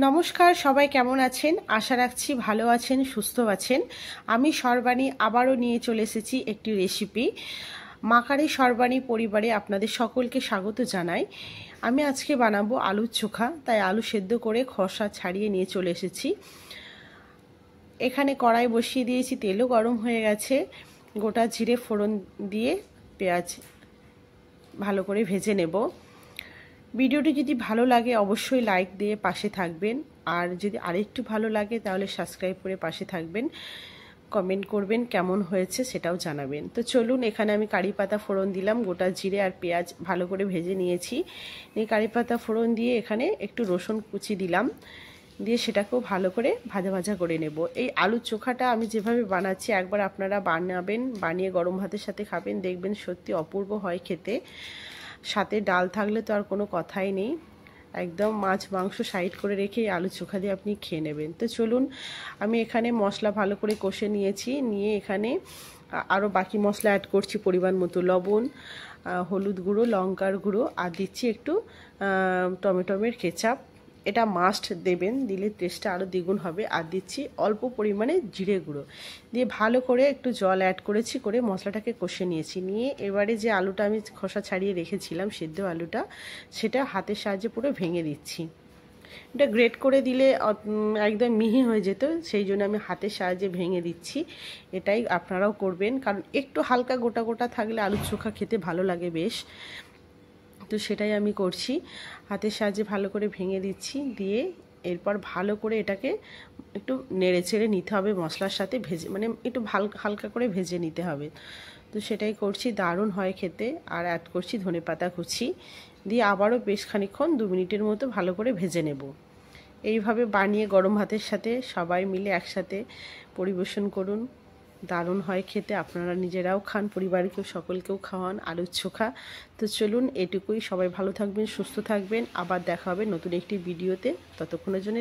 নমস্কার, সবাই কেমন আছেন? আশা রাখছি ভালো আছেন, সুস্থ আছেন। আমি সর্বাণী আবারও নিয়ে চলে এসেছি একটি রেসিপি। মাকারি সর্বাণী পরিবারে আপনাদের সকলকে স্বাগত জানাই। আমি আজকে বানাবো আলুর চোখা, তাই আলু সেদ্ধ করে খোসা ছাড়িয়ে নিয়ে চলে এসেছি। এখানে কড়াই বসিয়ে দিয়েছি, তেলও গরম হয়ে গেছে। গোটা জিরে ফোড়ন দিয়ে পেঁয়াজ ভালো করে ভেজে নেব। ভিডিওটি যদি ভালো লাগে অবশ্যই লাইক দিয়ে পাশে থাকবেন, আর যদি আরেকটু ভালো লাগে তাহলে সাবস্ক্রাইব করে পাশে থাকবেন, কমেন্ট করবেন কেমন হয়েছে সেটাও জানাবেন। তো চলুন, এখানে আমি কারি পাতা ফোড়ন দিলাম, গোটা জিরে আর পেঁয়াজ ভালো করে ভেজে নিয়েছি। এই কারি পাতা ফোড়ন দিয়ে এখানে একটু রসুন কুচি দিলাম, দিয়ে সেটাকেও ভালো করে ভাজা ভাজা করে নেব। এই আলুর চোখাটা আমি যেভাবে বানাচ্ছি একবার আপনারা বানাবেন, বানিয়ে গরম ভাতের সাথে খাবেন, দেখবেন সত্যি অপূর্ব হয় খেতে। সাথে ডাল থাকলে তো আর কোনো কথাই নেই। একদম মাছ মাংস সাইড করে রেখে আলু চোখা দিয়ে আপনি খেয়ে নেবেন। তো চলুন, আমি এখানে মশলা ভালো করে কষে নিয়েছি, নিয়ে এখানে আরও বাকি মশলা অ্যাড করছি। পরিমাণ মতো লবণ, হলুদ গুঁড়ো, লঙ্কার গুঁড়ো, আর দিচ্ছি একটু টমেটোমের কেচাপ। এটা মাস্ট দেবেন, দিলে টেস্টটা আরও দ্বিগুণ হবে। আর দিচ্ছি অল্প পরিমাণে জিরে গুঁড়ো দিয়ে ভালো করে একটু জল অ্যাড করেছি, করে মশলাটাকে কষে নিয়েছি। নিয়ে এবারে যে আলুটা আমি খোসা ছাড়িয়ে রেখেছিলাম, সেদ্ধ আলুটা, সেটা হাতের সাহায্যে পুরো ভেঙে দিচ্ছি। এটা গ্রেট করে দিলে একদম মিহি হয়ে যেত, সেই জন্য আমি হাতের সাহায্যে ভেঙে দিচ্ছি। এটাই আপনারাও করবেন, কারণ একটু হালকা গোটা গোটা থাকলে আলুর চোখা খেতে ভালো লাগে বেশ। তো সেটাই আমি করছি, হাতের সাহায্যে ভালো করে ভেঙে দিচ্ছি। দিয়ে এরপর ভালো করে এটাকে একটু নেড়ে চেড়ে নিতে হবে মশলার সাথে, ভেজে মানে একটু হালকা করে ভেজে নিতে হবে। তো সেটাই করছি, দারুণ হয় খেতে। আর অ্যাড করছি ধনেপাতা কুচি, দিয়ে আবারও বেশ খানিকক্ষণ 2 মিনিটের মতো ভালো করে ভেজে নেব। এইভাবে বানিয়ে গরম ভাতের সাথে সবাই মিলে একসাথে পরিবেশন করুন, দারুণ হয় খেতে। আপনারা নিজেরাও খান, পরিবারকেও সকলকেও খাওয়ান আলুর চোখা। তো চলুন, এটুকুই। সবাই ভালো থাকবেন, সুস্থ থাকবেন। আবার দেখা হবে নতুন একটি ভিডিওতে। ততক্ষণের জন্য